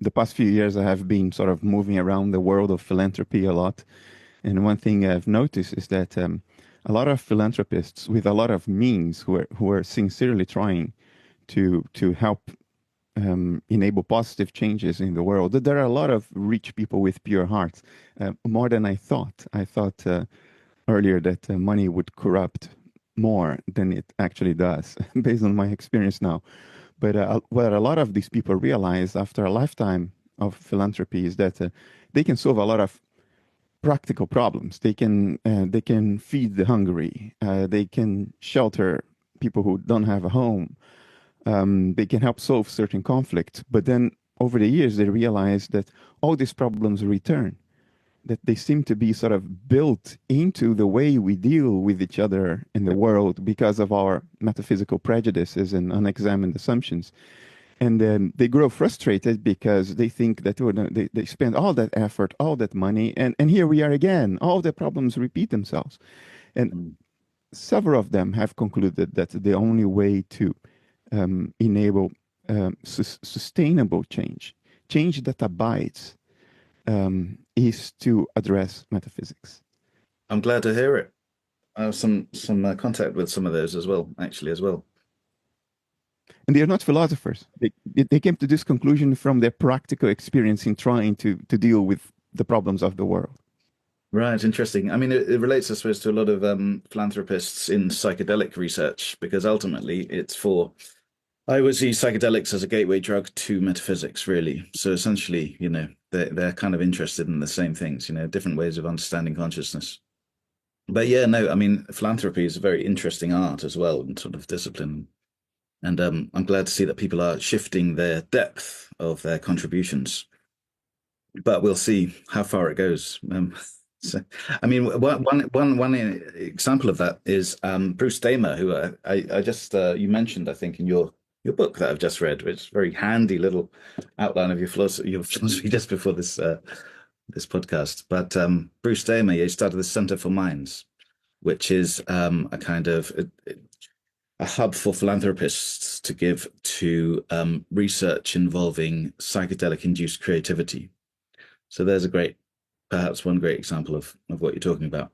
the past few years, I have been sort of moving around the world of philanthropy a lot. And one thing I've noticed is that a lot of philanthropists with a lot of means who are sincerely trying to help enable positive changes in the world. There are a lot of rich people with pure hearts, more than I thought. I thought earlier that money would corrupt more than it actually does, based on my experience now. But what a lot of these people realize after a lifetime of philanthropy is that they can solve a lot of practical problems. They can feed the hungry. They can shelter people who don't have a home. They can help solve certain conflicts. But then over the years, they realize that all these problems return, that they seem to be sort of built into the way we deal with each other in the world because of our metaphysical prejudices and unexamined assumptions. And then they grow frustrated because they think that, oh, no, they spend all that effort, all that money, and here we are again. All the problems repeat themselves. And several of them have concluded that the only way to enable sustainable change, change that abides, is to address metaphysics. I'm glad to hear it. I have some contact with some of those as well, actually, as well. And they are not philosophers. They came to this conclusion from their practical experience in trying to deal with the problems of the world. Right, interesting. I mean, it relates, I suppose, to a lot of philanthropists in psychedelic research, because ultimately it's for, I would see psychedelics as a gateway drug to metaphysics, really. So essentially, they're kind of interested in the same things, different ways of understanding consciousness. But yeah, no, I mean, philanthropy is a very interesting art as well, and sort of discipline. And I'm glad to see that people are shifting their depth of their contributions. But we'll see how far it goes. So, I mean, one example of that is Bruce Damer, who I just you mentioned, I think, in your book that I've just read, which is a very handy little outline of your philosophy just before this podcast. But Bruce Damer, he started the Center for Minds, which is a kind of a hub for philanthropists to give to research involving psychedelic-induced creativity. So there's perhaps one great example of what you're talking about.